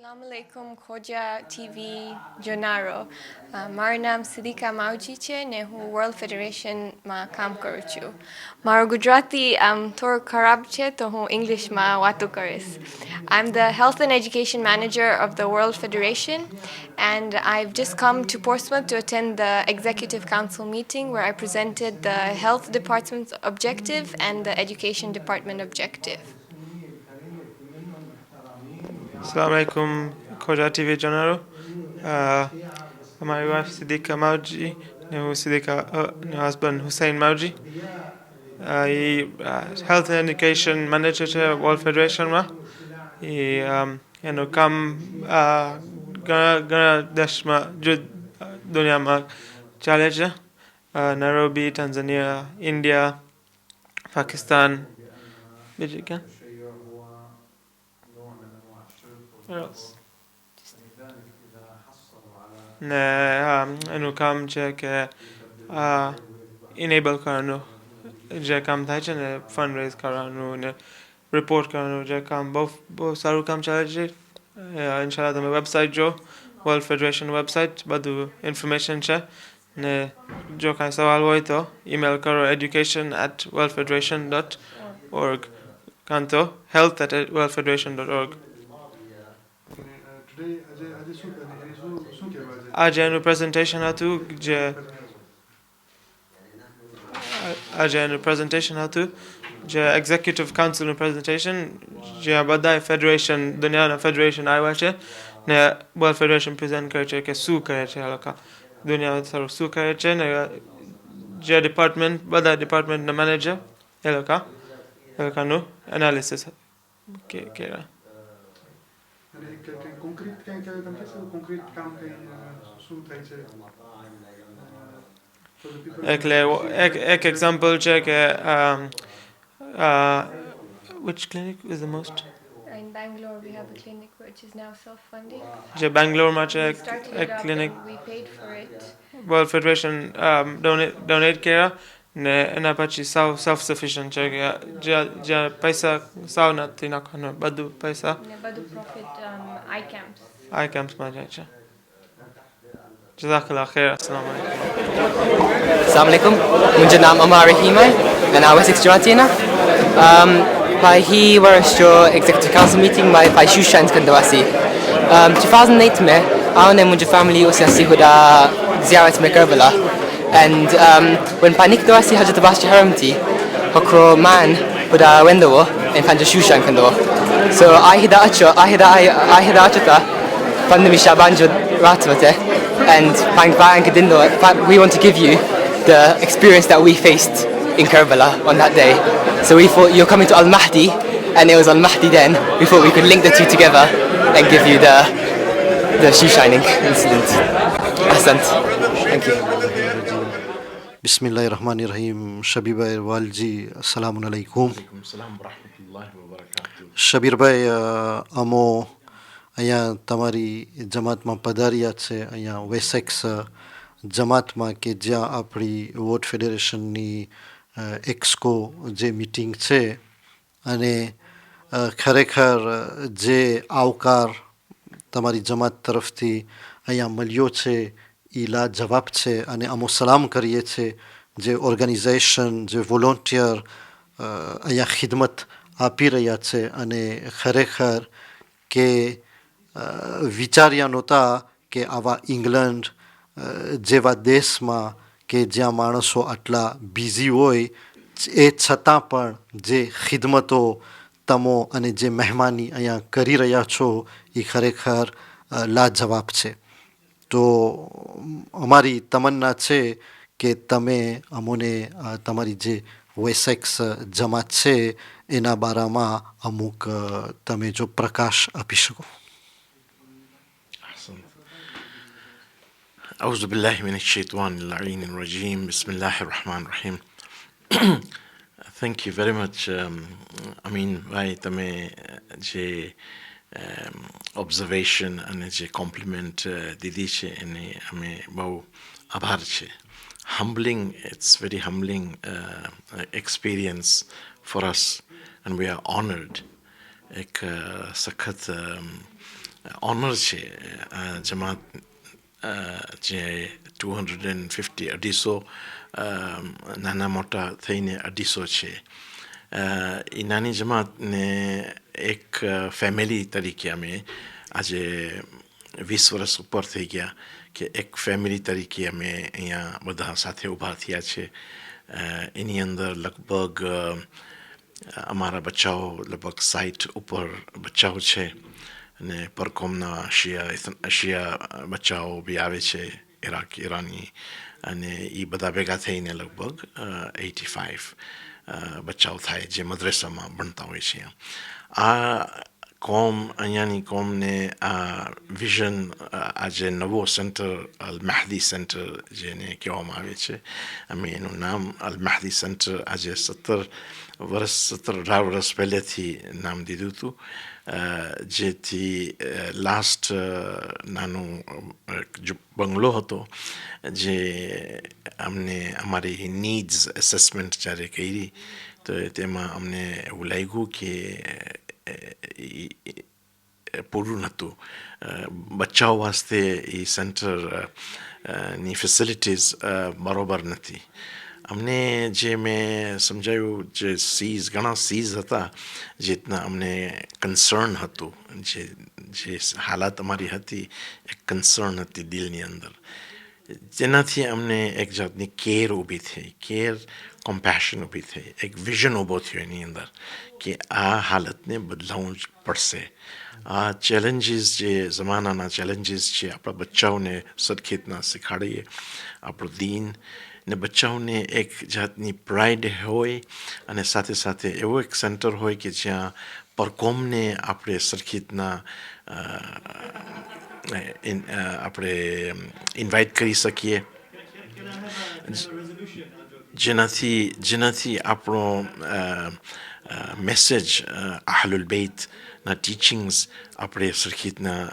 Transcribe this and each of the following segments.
Assalamualaikum Khoja TV Jonaro. મારું નામ સિદ્દિકા માવજી છે ને હું વર્લ્ડ ફેડરેશનમાં કામ કરું છું. મારું ગુજરાતી થોડું ખરાબ છે તો હું ઇંગ્લિશમાં વાતો કરીશ. I'm the Health and Education Manager of the World Federation, and I've just come to Portsmouth to attend the Executive Council meeting where I presented the Health Department's objective and the Education Department objective. Assalamualaikum Khoja TV Jonaro. My wife Siddika Mauji, her husband Hussein Mauji. Health and Education Manager છે World Federation માં. એનું કામ ઘણા દેશમાં દુનિયામાં ચાલે છે. Nairobi, Tanzania, India, Pakistan, બીજું ક્યાં? Where else? ને એનું કામ છે કે ઇનેબલ કરવાનું જે કામ થાય છે ને ફંડ રેઝ કરવાનું ને રિપોર્ટ કરવાનું જે કામ બહુ સારું કામ ચાલે છે. ઇન્શાલ્લાહ તમે વેબસાઇટ જો વર્લ્ડ ફેડરેશન વેબસાઇટ બધું ઇન્ફોર્મેશન છે ને જો કાંઈ સવાલ હોય તો ઈમેલ કરો education@worldfederation.org કાં તો health@worldfederation.org. આજે એનું પ્રેઝન્ટેશન હતું જે એક્ઝિક્યુટિવ કાઉન્સિલનું પ્રેઝન્ટેશન જ્યાં બધા ફેડરેશન દુનિયાના ફેડરેશન આવ્યા છે ને વર્લ્ડ ફેડરેશન પ્રેઝન્ટ કરે છે કે શું કરે છે આ લોકો દુનિયામાં શું કરે છે ને જે ડિપાર્ટમેન્ટ બધા ડિપાર્ટમેન્ટના મેનેજર એ લોકોનું એનાલિસિસ કર્યા. Concreet kan je dan concreet kan શું થાય છે? એટલે એક એક્ઝામ્પલ છે કે which clinic is the most? In Bangalore, we have a clinic which is now self-funding. જે બેંગ્લોરમાં છે We started એક it up clinic and we paid for it. World federation donate કર્યા ને એના પછી સાવ સેલ્ફ સફિશિયન્ટ છે કે જ્યાં પૈસા સાવ નથી નાખવાનો બધું પૈસા ને બધું profit iCamps. આઈ કેમ્પ્સમાં જાય છે. જઝાકલ્લાહ ખૈર. અસ્સલામુ અલૈકુમ. Assalamualaikum. Munja naam Amar Rahim hai. And I was 6 Jamatina. By he was your executive council meeting by Shushan Kandawasi. 2008 mein aune munja family usasi huda ziyarat mein Karbala. And when panik dawasi Hajat Abbas Haramti hakro man huda wendawo and panja Shushan Kando. So I hida achata pandemi shabanjo ratmate. And we want to give you the experience that we faced in Karbala on that day. So we thought you're coming to Al-Mahdi, and it was Al-Mahdi then. We thought we could link the two together and give you the shoe shining incident. Ahsant. Thank you. Bismillahirrahmanirrahim. Shabir bhai walji, assalamu alaikum. Shabir bhai amo અહીંયા તમારી જમાતમાં પધાર્યા છે અહીંયા વેસેક્સ જમાતમાં કે જ્યાં આપણી vote ફેડરેશનની એક્સકો જે meeting છે અને ખરેખર જે આવકાર તમારી જમાત તરફથી અહીંયા મળ્યો છે એ લાજવાબ છે અને અમો સલામ કરીએ છીએ જે ઓર્ગેનાઇઝેશન જે વોલોન્ટિયર અહીંયા ખિદમત આપી રહ્યા છે અને ખરેખર કે વિચાર્યા નહોતા કે આવા ઇંગ્લેન્ડ જેવા દેશમાં કે જ્યાં માણસો આટલા બિઝી હોય એ છતાં પણ જે ખિદમતો તમો અને જે મહેમાની અહીંયા કરી રહ્યા છો એ ખરેખર લાજવાબ છે. તો અમારી તમન્ના છે કે તમે અમોને તમારી જે વેસેક્સ જમાત છે એના બારામાં અમુક તમે જો પ્રકાશ આપી શકો. أعوذ بالله من الشيطان اللعين الرجيم بسم الله الرحمن الرحيم. Thank you very much. ભાઈ તમે જે observation અને જે compliment દીધી છે એને અમે બહુ આભાર છે. Humbling, it's very humbling experience for us and we are honored. એક સખત ઓનર છે જમાત જે 250 250 નાના મોટા થઈને 250 છે એ નાની જમાતને એક ફેમિલી તરીકે અમે આજે 20 વર્ષ ઉપર થઈ ગયા કે એક ફેમિલી તરીકે અમે અહીંયા બધા સાથે ઊભા થયા છે એની અંદર લગભગ અમારા બચ્ચાઓ લગભગ 60 ઉપર બચ્ચાઓ છે અને પરકોમના શિયા બચ્ચાઓ બી આવે છે ઈરાની અને એ બધા ભેગા થઈને લગભગ 85 બચ્ચાઓ થાય જે મદ્રેસામાં ભણતા હોય છે આ કોમ અહીંયાની કોમને આ વિઝન આજે નવો સેન્ટર અલ મહદી સેન્ટર જેને કહેવામાં આવે છે અમે એનું નામ અલ મહદી સેન્ટર આજે 17 વર્ષ પહેલેથી નામ દીધું હતું જેથી લાસ્ટ નાનું બંગલો હતો જે અમને અમારી નીડ્સ એસેસમેન્ટ જ્યારે કરી તો તેમાં અમને એવું લાગ્યું કે પૂરું નહોતું બચ્ચાઓ વાસ્તે એ સેન્ટર ની ફેસિલિટીઝ બરોબર નથી અમને જે મેં સમજાયું જે ઘણા સીઝ હતા જેટના અમને કન્સર્ન હતું જે હાલત અમારી હતી એક કન્સર્ન હતી દિલની અંદર જેનાથી અમને એક જાતની કેર ઊભી થઈ કેર કોમ્પેશન ઊભી થઈ એક વિઝન ઊભો થયો એની અંદર કે આ હાલતને બદલાવવું જ પડશે આ ચેલેન્જીસ જે જમાનાના ચેલેન્જીસ છે આપણા બચ્ચાઓને સરખી રીતના શીખાડીએ આપણું દીન ને બચ્ચાઓને એક જાતની પ્રાઇડ હોય અને સાથે સાથે એવો એક સેન્ટર હોય કે જ્યાં પરકોમને આપણે સરખી રીતના આપણે ઇન્વાઇટ કરી શકીએ જેનાથી આપણો મેસેજ આહલુલ બેતના ટીચિંગ્સ આપણે સરખી રીતના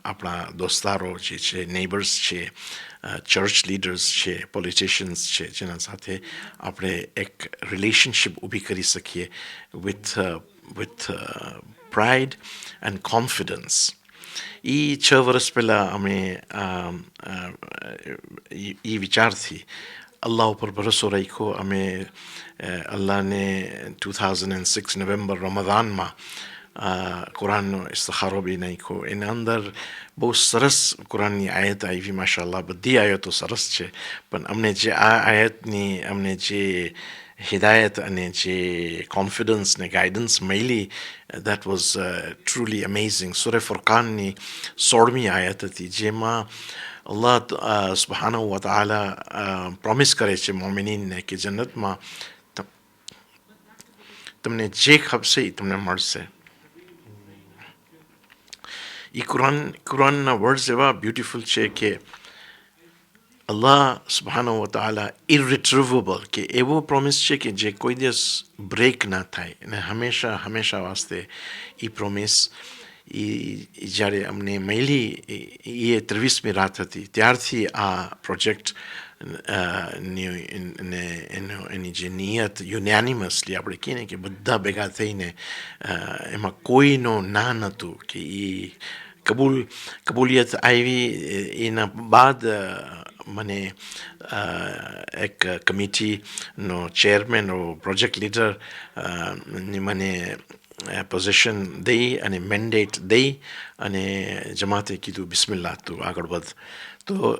આપણા દોસ્તારો જે છે નેબર્સ છે ચર્ચ લીડર્સ છે પોલિટિશિયન્સ છે જેના સાથે આપણે એક રિલેશનશિપ ઊભી કરી શકીએ વિથ પ્રાઇડ એન્ડ કોન્ફિડન્સ એ 6 વર્ષ પહેલાં અમે એ વિચારથી અલ્લાહ ઉપર ભરોસો રાખ્યો અમે અલ્લાહને 2006 નવેમ્બર રમઝાનમાં કુરાનનો ઇસ્તિખારો બી નાખ્યો એના અંદર બહુ સરસ કુરાનની આયત આવી માશાઅલ્લાહ બધી આયતો સરસ છે પણ અમને જે આ આયતની અમને જે હિદાયત અને જે કોન્ફિડન્સ ને ગાઈડન્સ મળી દેટ વોઝ ટ્રુલી અમેઝિંગ સૂરે ફુરકાનની 16મી આયત હતી જેમાં અલ્લાહ સુબ્હાનહુ વ તઆલા પ્રોમિસ કરે છે મોમિનીનને કે જન્નતમાં તમને જે ખપશે એ તમને મળશે એ કુરાનના વર્ડ્સ એવા બ્યુટિફુલ છે કે અલ્લાહ સુબ્હાનહુ વ તઆલા ઇરરિટ્રીવેબલ કે એવો પ્રોમિસ છે કે જે કોઈ દિવસ બ્રેક ના થાય અને હંમેશા વાસ્તે એ પ્રોમિસ એ જ્યારે અમને મળી એ 23મી રાત હતી ત્યારથી આ પ્રોજેક્ટ એની જે નિયત યુનાનિમસલી આપણે કહીએ ને કે બધા ભેગા થઈને એમાં કોઈનો ના નહોતું કે એ કબૂલિયત આવી એના બાદ મને એક કમિટીનો ચેરમેન પ્રોજેક્ટ લીડર ને મને પોઝિશન દઈ અને મેન્ડેટ દઈ અને જમાતે કીધું બિસ્મિલ્લાહ તું આગળ વધ તો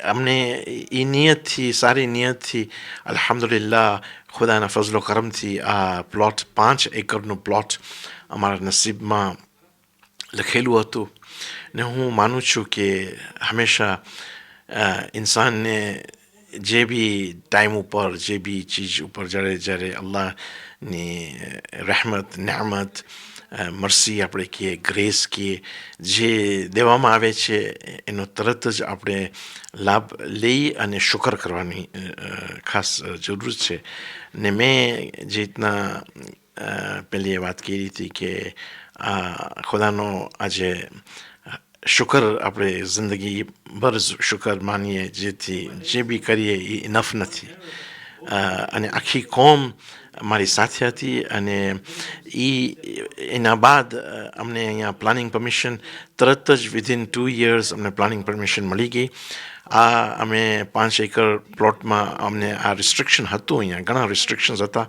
અમને એ નિયતથી સારી નિયતથી અલ્હમ્દુલિલ્લાહ ખુદાના ફઝલો કરમથી આ પ્લોટ 5 એકરનું પ્લોટ અમારા નસીબમાં લખેલું હતું ને હું માનું છું કે હંમેશા ઇન્સાનને જે બી ટાઈમ ઉપર જે બી ચીજ ઉપર જ્યારે અલ્લાહની રહેમત નેમત મરસી આપણે કહીએ ગ્રેસ કહીએ જે દેવામાં આવે છે એનો તરત જ આપણે લાભ લઈ અને શુકર કરવાની ખાસ જરૂર છે ને મેં જે રીતના પહેલી વાત કરી હતી કે ખુદાનો આજે શુકર આપણે જિંદગી ભર શુકર માનીએ જેથી જે બી કરીએ એ ઇનફ નથી અને આખી કોમ મારી સાથે હતી અને એના બાદ અમને અહીંયા પ્લાનિંગ પરમિશન તરત જ વિધિન 2 years અમને પ્લાનિંગ પરમિશન મળી ગઈ. અમે 5 એકર પ્લોટમાં અમને આ રિસ્ટ્રિક્શન હતું, અહીંયા ઘણા રિસ્ટ્રિક્શન્સ હતા,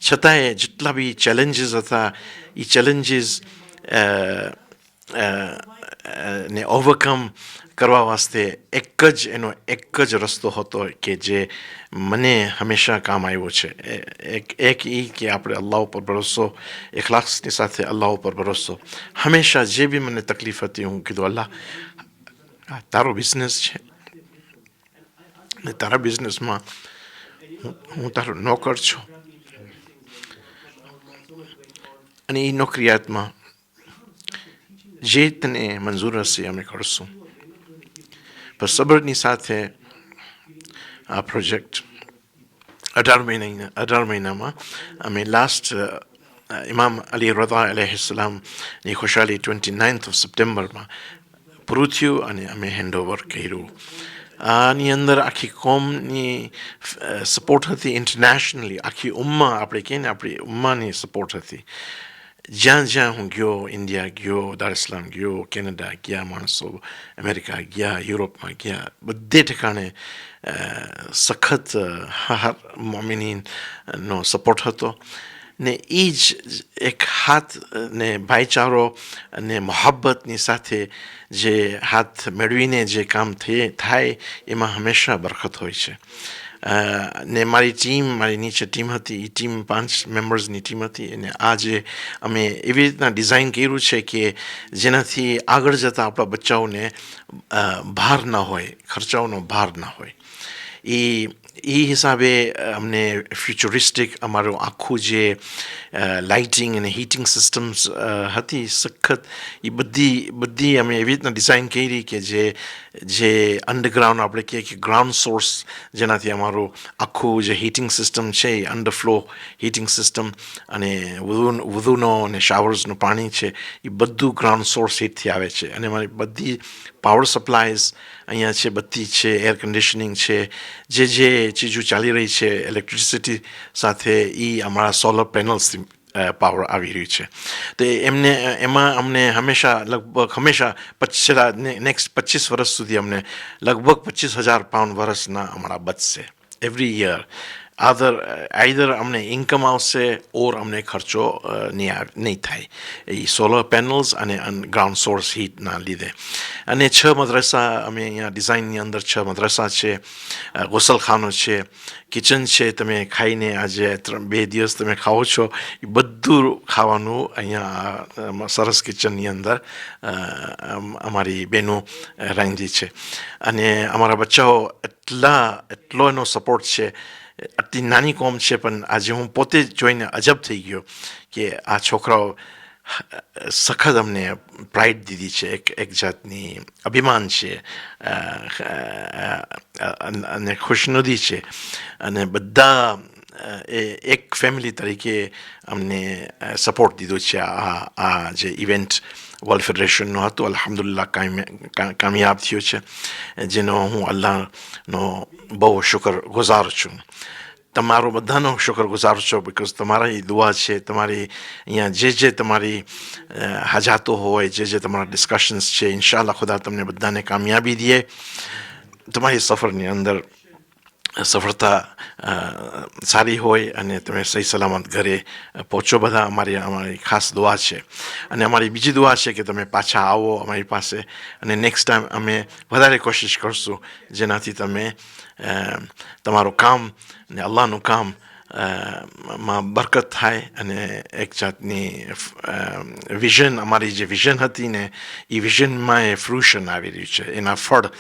છતાંય જેટલા બી ચેલેન્જીસ હતા એ ચેલેન્જીસ ને ઓવરકમ કરવા વાસ્તે એક જ રસ્તો હતો કે જે મને હંમેશા કામ આવ્યો છે. એક એ કે આપણે અલ્લાહ ઉપર ભરોસો, ઇખલાસની સાથે અલ્લાહ ઉપર ભરોસો. હંમેશા જે બી મને તકલીફ હતી હું કીધું અલ્લાહ આ તારો બિઝનેસ છે ને તારા બિઝનેસમાં હું તારો નોકર છું અને એ નોકરિયાતમાં જે તને મંજૂર હશે અમે કરશું. પણ સબરની સાથે આ પ્રોજેક્ટ 18 મહિનામાં અમે લાસ્ટ ઇમામ અલી રઝા અલૈહિસ્સલામની ખુશાલી 29th સપ્ટેમ્બરમાં પૂરું થયું અને અમે હેન્ડઓવર કર્યું. આની અંદર આખી કોમની સપોર્ટ હતી, ઇન્ટરનેશનલી આખી ઉમ્મા, આપણે કહીએ ને આપણી ઉમ્માની સપોર્ટ હતી. જ્યાં હું ગયો, ઇન્ડિયા ગયો, દાર ઇસ્લામ ગયો, કેનેડા ગયા માણસો, અમેરિકા ગયા, યુરોપમાં ગયા, બધે ઠેકાણે સખત હર મોમિનીનનો સપોર્ટ હતો ને એ જ એક હાથ ને ભાઈચારો અને મોહબ્બતની સાથે જે હાથ મેળવીને જે કામ થાય એમાં હંમેશા બરકત હોય છે. ને મારી નીચે ટીમ હતી, એ ટીમ 5 મેમ્બર્સની ટીમ હતી અને આજે અમે એવી રીતના ડિઝાઇન કર્યું છે કે જેનાથી આગળ જતાં આપણા બચ્ચાઓને ભાર ના હોય, ખર્ચાઓનો ભાર ના હોય. એ હિસાબે અમને ફ્યુચરિસ્ટિક અમારું આખું જે લાઇટિંગ અને હીટિંગ સિસ્ટમ્સ હતી સખત, એ બધી અમે એવી રીતના ડિઝાઇન કરી કે જે અંડરગ્રાઉન્ડ આપણે કહીએ કે ગ્રાઉન્ડ સોર્સ, જેનાથી અમારું આખું જે હીટિંગ સિસ્ટમ છે એ અંડરફ્લો હીટિંગ સિસ્ટમ અને વધુનો અને શાવર્સનું પાણી છે એ બધું ગ્રાઉન્ડ સોર્સ હીટથી આવે છે. અને અમારી બધી પાવર સપ્લાયઝ અહીંયા છે, બધી છે, એર કન્ડિશનિંગ છે, જે ચીજો ચાલી રહી છે ઇલેક્ટ્રિસિટી સાથે એ અમારા સોલર પેનલ્સથી પાવર આવી રહ્યું છે. તો એમાં અમને હંમેશા નેક્સ્ટ 25 વર્ષ સુધી અમને લગભગ 25,000 પાઉન્ડ વર્ષના અમારા બચશે એવરી યર. આઈધર અમને ઇન્કમ આવશે ઓર અમને ખર્ચો નહીં થાય એ સોલર પેનલ્સ અને ગ્રાઉન્ડ સોર્સ હીટના લીધે. અને 6 મદ્રસા અમે અહીંયા ડિઝાઇનની અંદર 6 મદ્રસા છે, ગોસલખાનો છે, કિચન છે. તમે ખાઈને આજે 2 દિવસ તમે ખાઓ છો એ બધું ખાવાનું અહીંયા સરસ કિચનની અંદર અમારી બહેનો રાંધી છે. અને અમારા બચ્ચાઓ એટલો એનો સપોર્ટ છે. આટલી નાની કોમ છે પણ આજે હું પોતે જોઈને અજબ થઈ ગયો કે આ છોકરાઓ સખત અમને પ્રાઇડ દીધી છે, એક જાતની અભિમાન છે અને ખુશનુદી છે. અને બધા એક ફેમિલી તરીકે અમને સપોર્ટ દીધો છે. આ જે ઇવેન્ટ વર્લ્ડ ફેડરેશનનો હતો, અલ્હમ્દુલિલ્લાહ કામયાબ થયો છે, જેનો હું અલ્લાહનો બહુ શુક્રગુજાર છું. તમારો બધાનો શુક્રગુજાર છો, બિકોઝ તમારી દુઆ છે, તમારી અહીંયા જે તમારી હાજાતો હોય, જે તમારા ડિસ્કશન્સ છે, ઇન્શાઅલ્લાહ ખુદા તમને બધાને કામયાબી દે. તમારી સફરની અંદર સફળતા સારી હોય અને તમે સહી સલામત ઘરે પહોંચો. બધા અમારી ખાસ દુઆ છે. અને અમારી બીજી દુઆ છે કે તમે પાછા આવો અમારી પાસે અને નેક્સ્ટ ટાઈમ અમે વધારે કોશિશ કરશું જેનાથી તમે તમારું કામ ને અલ્લાહનું કામ માં બરકત થાય અને એક જાતની વિઝન, અમારી જે વિઝન હતી ને એ વિઝનમાં એ ફ્રુશન આવી રહ્યું છે, એના ફળ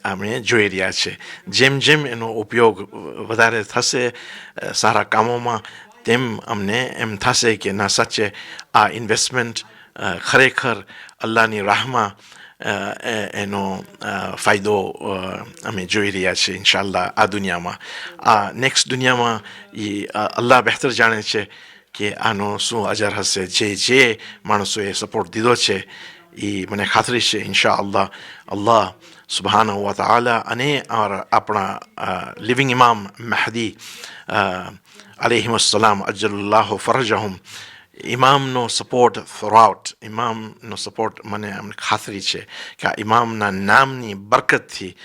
અમે જોઈ રહ્યા છે. જેમ એનો ઉપયોગ વધારે થશે સારા કામોમાં, તેમ અમને એમ થશે કે ના સાચે આ ઇન્વેસ્ટમેન્ટ ખરેખર અલ્લાહની રાહમાં એનો ફાયદો અમે જોઈ રહ્યા છીએ ઇન્શાઅલ્લાહ. આ દુનિયામાં, આ નેક્સ્ટ દુનિયામાં એ અલ્લાહ બહેતર જાણે છે કે આનો શું અજર હશે. જે માણસોએ સપોર્ટ દીધો છે એ મને ખાતરી છે ઇન્શા અલ્લાહ અલ્લાહ સુબહાનહુ વ તઆલા અને આપણા લિવિંગ ઇમામ મહદી અલૈહિમસ્સલામ અજલ્લાહુ ફરજહુમ ઇમામનો સપોર્ટ થ્રુઆઉટ ઇમામનો સપોર્ટ મને ખાતરી છે કે આ ઇમામના નામની બરકતથી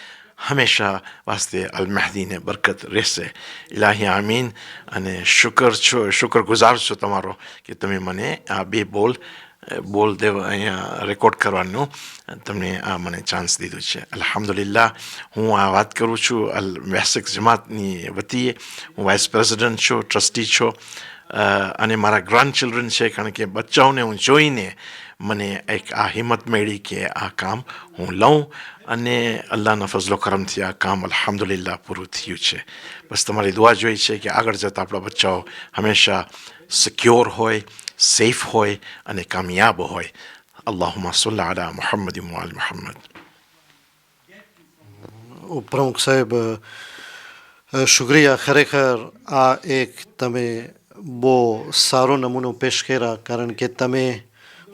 હંમેશા વાસ્તે અલ મહદીને બરકત રહેશે. ઇલાહી આમીન. અને શુક્ર ગુજાર છું તમારો કે તમે મને આ બે બોલ દેવ અહીંયા રેકોર્ડ કરવાનું તમને આ મને ચાન્સ દીધું છે. અલ્હમ્દુલિલ્લાહ. હું આ વાત કરું છું અલ વેસિક જમાતની વતીએ. હું વાઇસ પ્રેસિડન્ટ છું, ટ્રસ્ટી છું, અને મારા ગ્રાન્ડ ચિલ્ડ્રન છે, કારણ કે બચ્ચાઓને હું જોઈને મને એક આ હિંમત મળી કે આ કામ હું લઉં, અને અલ્લાહના ફઝલો કરમથી આ કામ અલ્હમ્દુલિલ્લાહ પૂરું થયું છે. બસ તમારી દુઆ જોઈ છે કે આગળ જતાં આપણા બચ્ચાઓ હંમેશા સિક્યોર હોય, સેફ હોય અને કામયાબ હોય. અલ્લાહુમ્મા સલ્લી અલા મુહમ્મદ વ આલ મુહમ્મદ. ઉપપ્રમુખ સાહેબ, શુક્રિયા. ખરેખર આ એક તમે બહુ સારો નમૂનો પેશ કર્યા, કારણ કે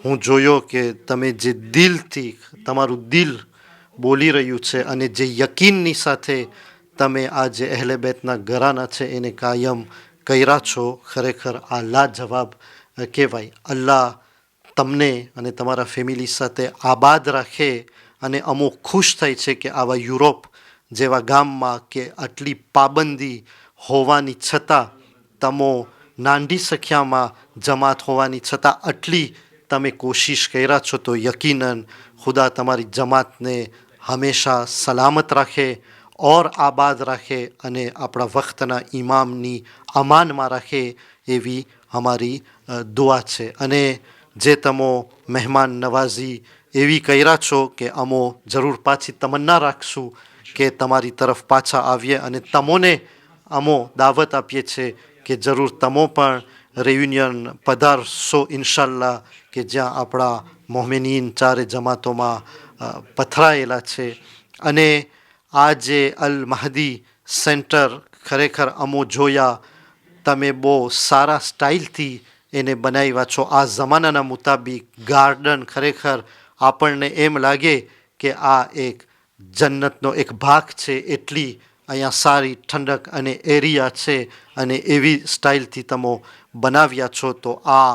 હું જોયો કે તમે જે દિલથી, તમારું દિલ બોલી રહ્યું છે અને જે યકીનની સાથે તમે આ જે અહેલે બેતના ઘરાના છે એને કાયમ કર્યા છો, ખરેખર આ લાજવાબ કહેવાય. અલ્લાહ તમને અને તમારા ફેમિલી સાથે આબાદ રાખે. અને અમો ખુશ થાય છે કે આવા યુરોપ જેવા ગામમાં કે આટલી પાબંદી હોવાની છતાં તમો નાની સંખ્યામાં જમાત હોવાની છતાં આટલી તમે કોશિશ કર્યા છો, તો યકીનન ખુદા તમારી જમાતને હંમેશા સલામત રાખે ઓર આબાદ રાખે અને આપણા વખતના ઇમામની અમાનમાં રાખે, એવી અમારી દુઆ છે. અને જે તમો મહેમાન નવાઝી એવી કર્યા છો કે અમો જરૂર પાછી તમન્ના રાખશું કે તમારી તરફ પાછા આવીએ, અને તમોને અમો દાવત આપીએ છીએ કે જરૂર તમો પણ રિયુનિયન પધારશો ઇન્શાલ્લાહ, કે જ્યાં આપણા મોમિનીન ચારે જમાતોમાં પથરાયેલા છે. અને આ જે અલ મહદી સેન્ટર ખરેખર અમો જોયા, તમે બહુ સારા સ્ટાઇલથી એને બનાવ્યા છો. આ જમાનાના મુતાબિક ગાર્ડન ખરેખર આપણને એમ લાગે કે આ એક જન્નતનો એક ભાગ છે, એટલી અહીંયા સારી ઠંડક અને એરિયા છે, અને એવી સ્ટાઇલથી તમે બનાવ્યા છો. તો આ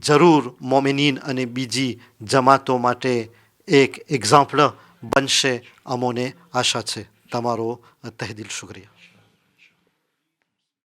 જરૂર મોમિનીન અને બીજી જમાતો માટે એક એક્ઝામ્પલ બનશે, અમોને આશા છે. તમારો તહેદિલ શુક્રિયા.